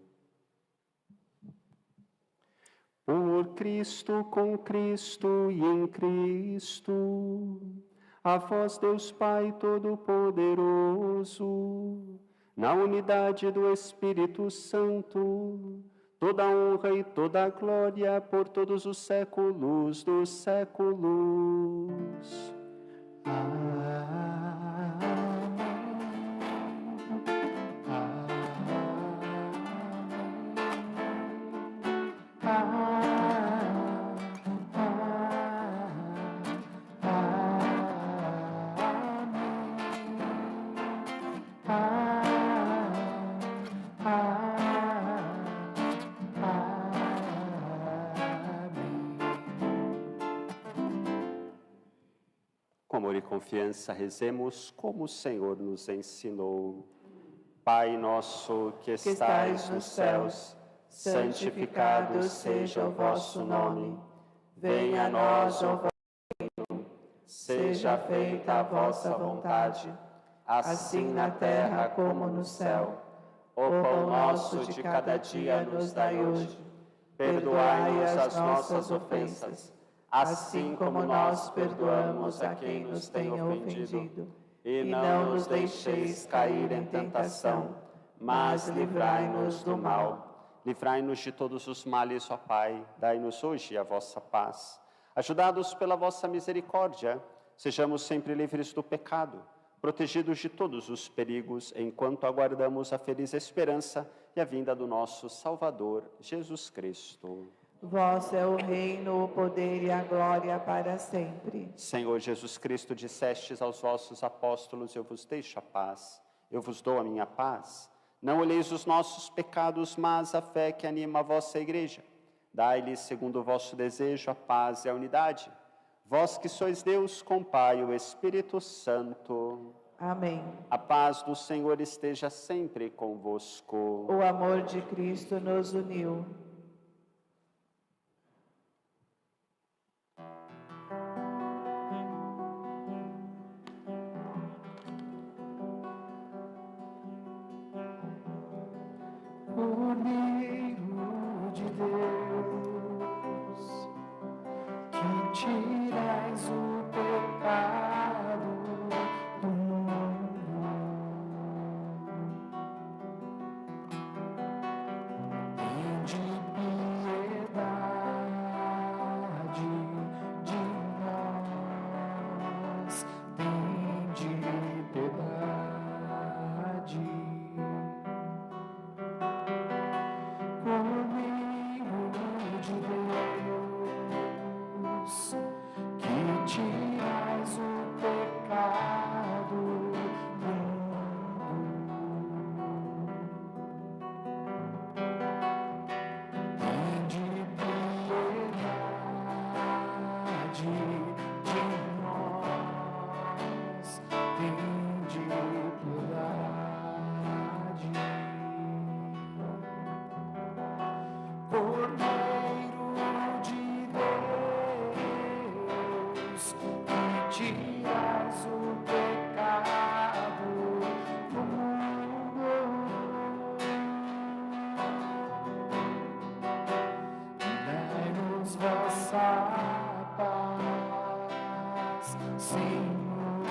Por Cristo, com Cristo e em Cristo, a vós, Deus Pai Todo-Poderoso, na unidade do Espírito Santo, toda a honra e toda a glória por todos os séculos dos séculos. Com amor e confiança, rezemos como o Senhor nos ensinou. Pai nosso que estais nos céus, santificado seja o vosso nome. Venha a nós o vosso reino. Seja feita a vossa vontade, assim na terra como no céu. O pão nosso de cada dia nos dai hoje. Perdoai-nos as nossas ofensas, assim como nós perdoamos a quem nos tem ofendido. E não nos deixeis cair em tentação, mas livrai-nos do mal. Livrai-nos de todos os males, ó Pai, dai-nos hoje a vossa paz. Ajudados pela vossa misericórdia, sejamos sempre livres do pecado, protegidos de todos os perigos, enquanto aguardamos a feliz esperança e a vinda do nosso Salvador, Jesus Cristo. Vosso é o reino, o poder e a glória para sempre. Senhor Jesus Cristo, dissestes aos vossos apóstolos: eu vos deixo a paz, eu vos dou a minha paz. Não olheis os nossos pecados, mas a fé que anima a vossa igreja. Dai-lhes, segundo o vosso desejo, a paz e a unidade. Vós que sois Deus, com Pai e o Espírito Santo. Amém. A paz do Senhor esteja sempre convosco. O amor de Cristo nos uniu. Cordeiro de Deus, que tirais o pecado do mundo, tende piedade de nós, tende piedade. Cordeiro de Deus, que tirais o pecado do mundo, tende piedade de nós, tende piedade. Cordeiro de Deus, que tiras o pecado do mundo, dai-nos vossa paz, Senhor,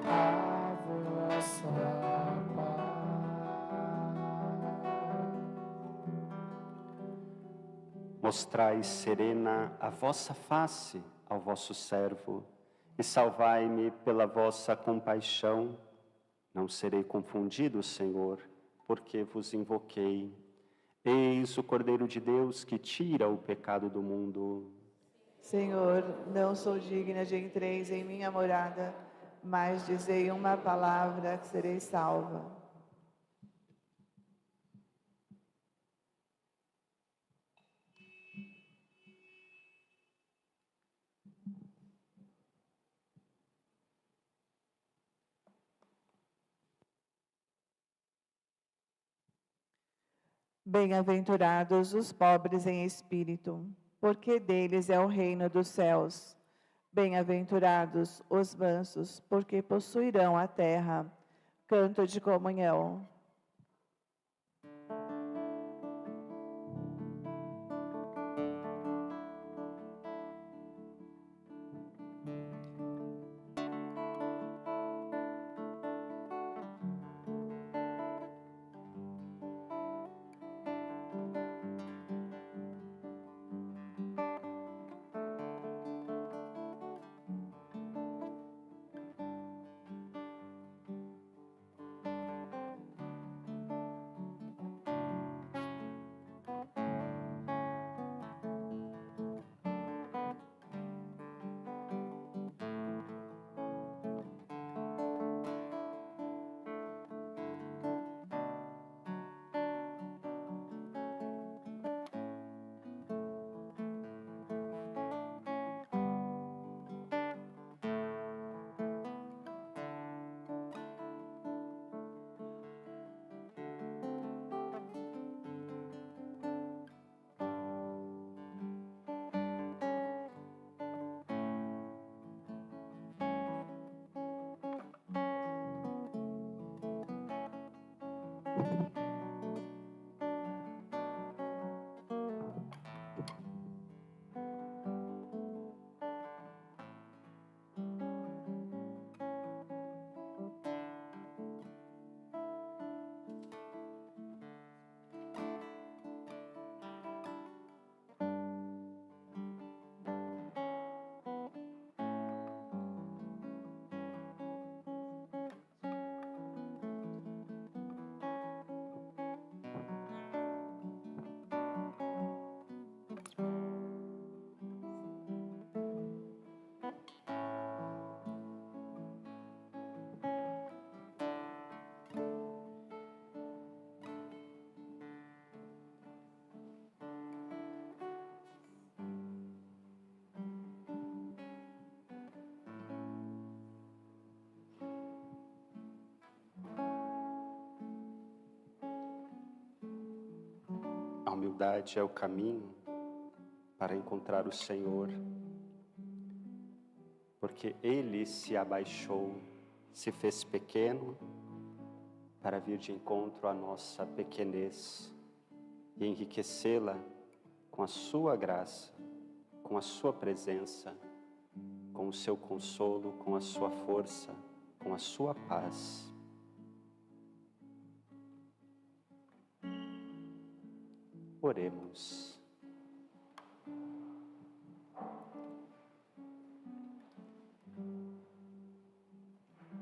a vossa Mostrai serena a vossa face ao vosso servo, e salvai-me pela vossa compaixão. Não serei confundido, Senhor, porque vos invoquei. Eis o Cordeiro de Deus que tira o pecado do mundo. Senhor, não sou digna de entreis em minha morada, mas dizei uma palavra que serei salva. Bem-aventurados os pobres em espírito, porque deles é o reino dos céus. Bem-aventurados os mansos, porque possuirão a terra. Canto de comunhão. humildade é o caminho para encontrar o Senhor, porque Ele se abaixou, se fez pequeno, para vir de encontro à nossa pequenez e enriquecê-la com a sua graça, com a sua presença, com o seu consolo, com a sua força, com a sua paz. Oremos.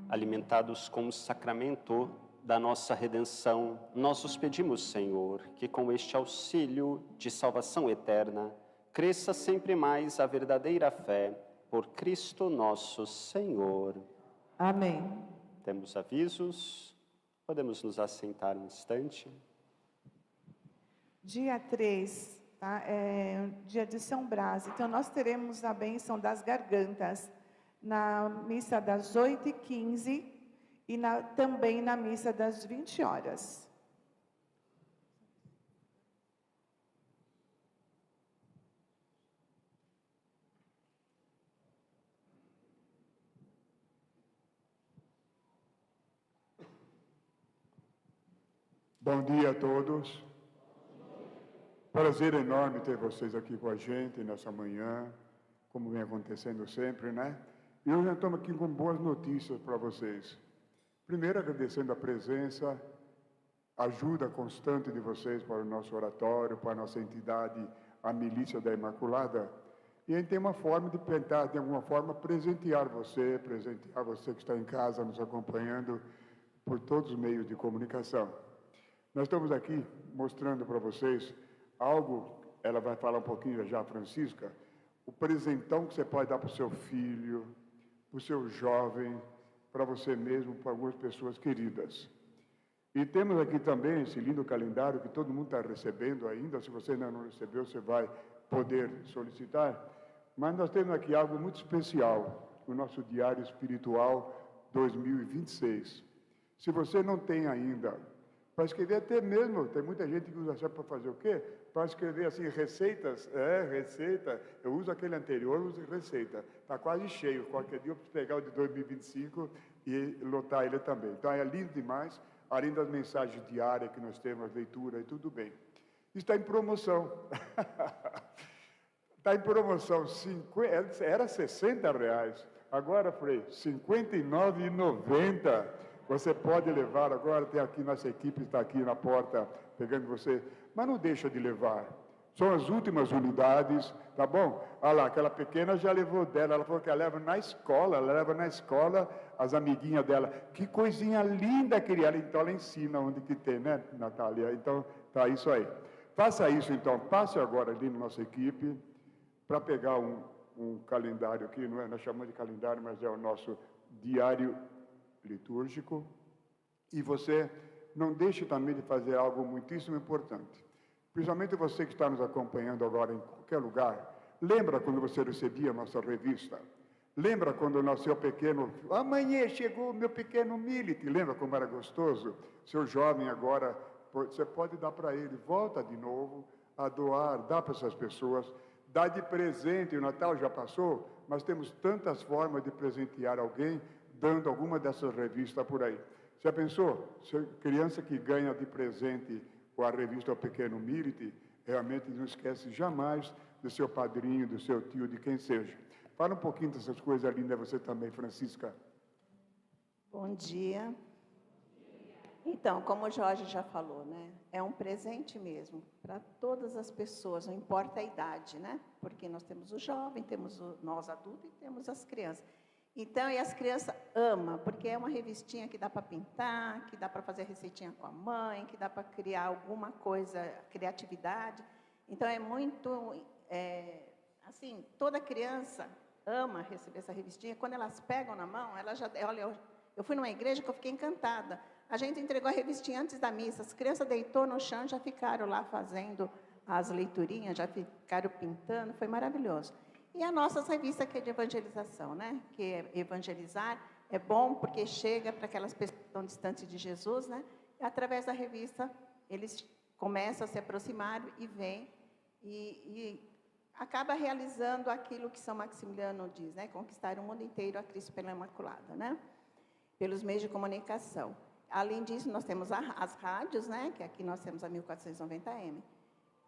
Alimentados com o sacramento da nossa redenção, nós os pedimos, Senhor, que com este auxílio de salvação eterna, cresça sempre mais a verdadeira fé, por Cristo nosso Senhor. Amém. Temos avisos? Podemos nos assentar um instante? Dia 3, tá? É dia de São Brás. Então, nós teremos a bênção das gargantas na missa das 8h15 e também na missa das 20 horas. Bom dia a todos. Prazer enorme ter vocês aqui com a gente nessa manhã, como vem acontecendo sempre, né? E hoje nós estamos aqui com boas notícias para vocês. Primeiro, agradecendo a presença, a ajuda constante de vocês para o nosso oratório, para a nossa entidade, a Milícia da Imaculada. E a gente tem uma forma de tentar, de alguma forma, presentear você que está em casa nos acompanhando por todos os meios de comunicação. Nós estamos aqui mostrando para vocês algo, ela vai falar um pouquinho já, Francisca, o presentão que você pode dar para o seu filho, para o seu jovem, para você mesmo, para algumas pessoas queridas. E temos aqui também esse lindo calendário que todo mundo está recebendo ainda. Se você ainda não recebeu, você vai poder solicitar. Mas nós temos aqui algo muito especial, o nosso Diário Espiritual 2026. Se você não tem ainda, para escrever até mesmo, tem muita gente que usa para fazer o quê? Para escrever assim, receitas, receita, eu uso aquele anterior, eu uso receita, está quase cheio, qualquer dia eu preciso pegar o de 2025 e lotar ele também. Então é lindo demais, além das mensagens diárias que nós temos, leitura e tudo bem. Está em promoção, está em promoção, era R$60, agora, Frei, R$ 59,90. Você pode levar, agora tem aqui, nossa equipe está aqui na porta pegando você, mas não deixa de levar. São as últimas unidades, tá bom? Olha lá, aquela pequena já levou dela, ela falou que ela leva na escola, as amiguinhas dela. Que coisinha linda que ela, então ela ensina onde que tem, né, Natália? Então, tá isso aí. Faça isso então, passe agora ali na nossa equipe, para pegar um calendário aqui, não é, nós chamamos de calendário, mas é o nosso diário litúrgico, e você não deixe também de fazer algo muitíssimo importante, principalmente você que está nos acompanhando agora em qualquer lugar. Lembra quando você recebia a nossa revista? Lembra quando nasceu pequeno, amanhã chegou o meu pequeno Milite, lembra como era gostoso? Seu jovem agora, você pode dar para ele, volta de novo a doar, dá para essas pessoas, dá de presente, o Natal já passou, mas temos tantas formas de presentear alguém, dando alguma dessas revistas por aí. Já pensou? Se a criança que ganha de presente a revista O Pequeno Milite, realmente não esquece jamais do seu padrinho, do seu tio, de quem seja. Fala um pouquinho dessas coisas lindas você também, Francisca. Bom dia. Então, como o Jorge já falou, né? É um presente mesmo para todas as pessoas, não importa a idade, né? Porque nós temos o jovem, temos nós adultos e temos as crianças. Então, e as crianças amam, porque é uma revistinha que dá para pintar, que dá para fazer receitinha com a mãe, que dá para criar alguma coisa, criatividade. Então, é muito, assim, toda criança ama receber essa revistinha. Quando elas pegam na mão, ela já, olha, eu fui numa igreja que eu fiquei encantada. A gente entregou a revistinha antes da missa, as crianças deitou no chão, já ficaram lá fazendo as leiturinhas, já ficaram pintando, foi maravilhoso. E a nossa revista que é de evangelização, né? Que é evangelizar, é bom porque chega para aquelas pessoas que estão distantes de Jesus, né? E através da revista, eles começa a se aproximar e vem e acaba realizando aquilo que São Maximiliano diz, né? Conquistar o mundo inteiro a Cristo pela Imaculada, né? Pelos meios de comunicação. Além disso, nós temos as rádios, né? Que aqui nós temos a 1490M.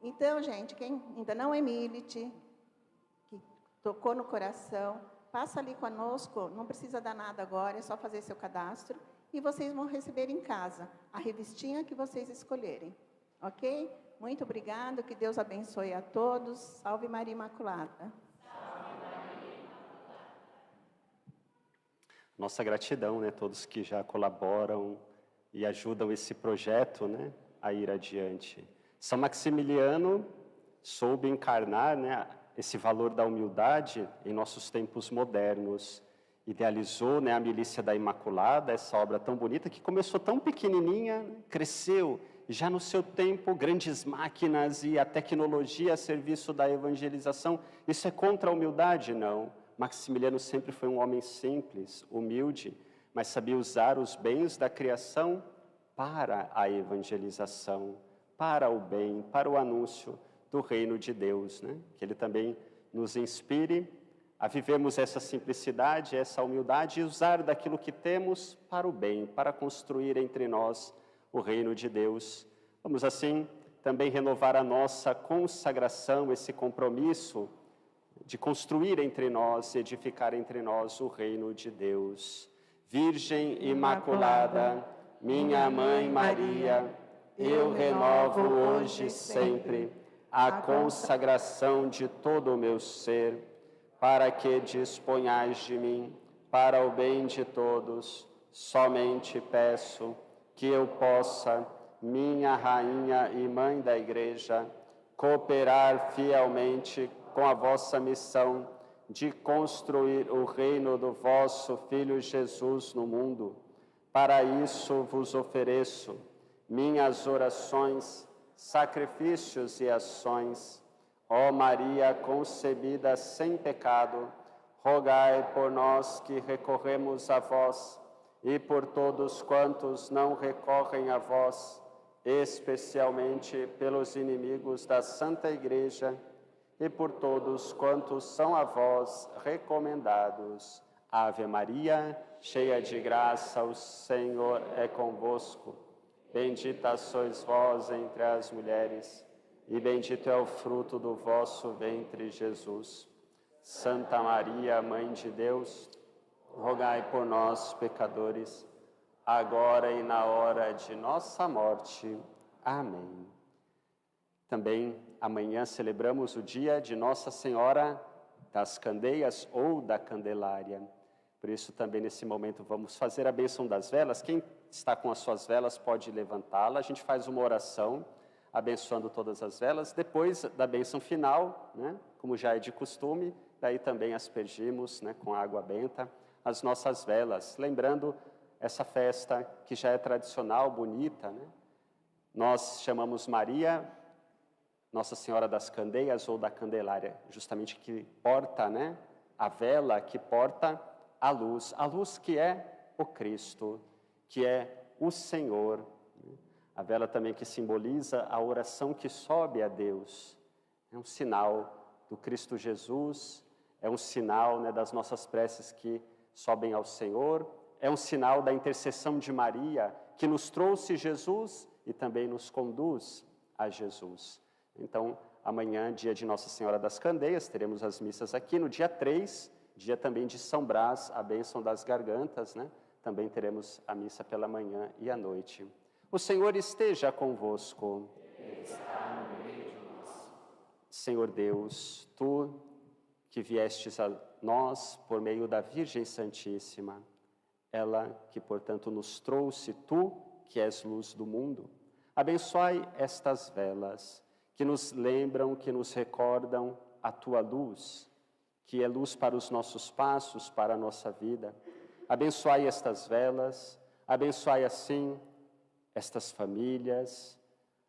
Então, gente, quem ainda não é milite, que tocou no coração, passa ali conosco, não precisa dar nada agora, é só fazer seu cadastro e vocês vão receber em casa a revistinha que vocês escolherem, ok? Muito obrigada, que Deus abençoe a todos. Salve Maria Imaculada. Nossa gratidão, né, todos que já colaboram e ajudam esse projeto, né, a ir adiante. São Maximiliano soube encarnar, né, esse valor da humildade em nossos tempos modernos. Idealizou, né, a Milícia da Imaculada, essa obra tão bonita que começou tão pequenininha, cresceu. Já no seu tempo, grandes máquinas e a tecnologia a serviço da evangelização. Isso é contra a humildade? Não. Maximiliano sempre foi um homem simples, humilde, mas sabia usar os bens da criação para a evangelização, para o bem, para o anúncio do reino de Deus, né? Que ele também nos inspire a vivermos essa simplicidade, essa humildade e usar daquilo que temos para o bem, para construir entre nós o reino de Deus. Vamos assim também renovar a nossa consagração, esse compromisso de construir entre nós, edificar entre nós o reino de Deus. Virgem Imaculada, minha Mãe Maria, eu renovo hoje e sempre a consagração de todo o meu ser, para que disponhais de mim, para o bem de todos. Somente peço que eu possa, minha Rainha e Mãe da Igreja, cooperar fielmente com a vossa missão de construir o reino do vosso Filho Jesus no mundo. Para isso vos ofereço minhas orações, sacrifícios e ações. Ó Maria concebida sem pecado, rogai por nós que recorremos a vós e por todos quantos não recorrem a vós, especialmente pelos inimigos da Santa Igreja e por todos quantos são a vós recomendados. Ave Maria, cheia de graça, o Senhor é convosco. Bendita sois vós entre as mulheres, e bendito é o fruto do vosso ventre, Jesus. Santa Maria, Mãe de Deus, rogai por nós, pecadores, agora e na hora de nossa morte. Amém. Também amanhã celebramos o dia de Nossa Senhora das Candeias ou da Candelária. Por isso também nesse momento vamos fazer a bênção das velas. Quem está com as suas velas pode levantá-la. A gente faz uma oração abençoando todas as velas. Depois da bênção final, né, como já é de costume, daí também aspergimos, né, com água benta as nossas velas, lembrando essa festa que já é tradicional, bonita, né? Nós chamamos Maria, Nossa Senhora das Candeias ou da Candelária, justamente que porta, né, a vela que porta a luz que é o Cristo, que é o Senhor. A vela também que simboliza a oração que sobe a Deus. É um sinal do Cristo Jesus, é um sinal, né, das nossas preces que sobem ao Senhor, é um sinal da intercessão de Maria, que nos trouxe Jesus e também nos conduz a Jesus. Então, amanhã, dia de Nossa Senhora das Candeias, teremos as missas aqui. No dia 3, dia também de São Brás, a bênção das gargantas, né? Também teremos a missa pela manhã e à noite. O Senhor esteja convosco. Ele está no meio de nós. Senhor Deus, Tu que viestes a nós por meio da Virgem Santíssima, ela que, portanto, nos trouxe, Tu que és luz do mundo, abençoai estas velas, que nos lembram, que nos recordam a Tua luz, que é luz para os nossos passos, para a nossa vida. Abençoai estas velas, abençoai assim estas famílias,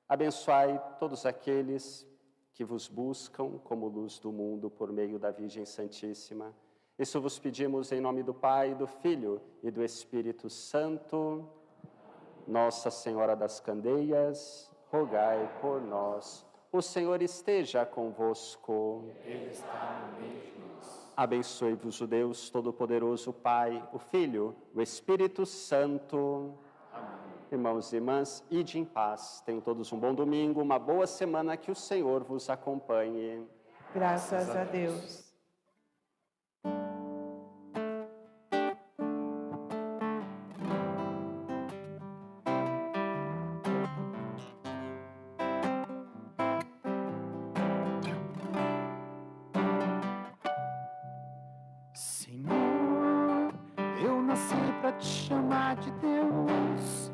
abençoai todos aqueles que vos buscam como luz do mundo por meio da Virgem Santíssima. Isso vos pedimos em nome do Pai, do Filho e do Espírito Santo. Nossa Senhora das Candeias, rogai por nós. O Senhor esteja convosco. Ele está no meio de nós. Abençoe-vos o Deus Todo-Poderoso, Pai, o Filho, o Espírito Santo. Amém. Irmãos e irmãs, ide em paz. Tenham todos um bom domingo, uma boa semana, que o Senhor vos acompanhe. Graças a Deus. Senhor, eu nasci para te chamar de Deus.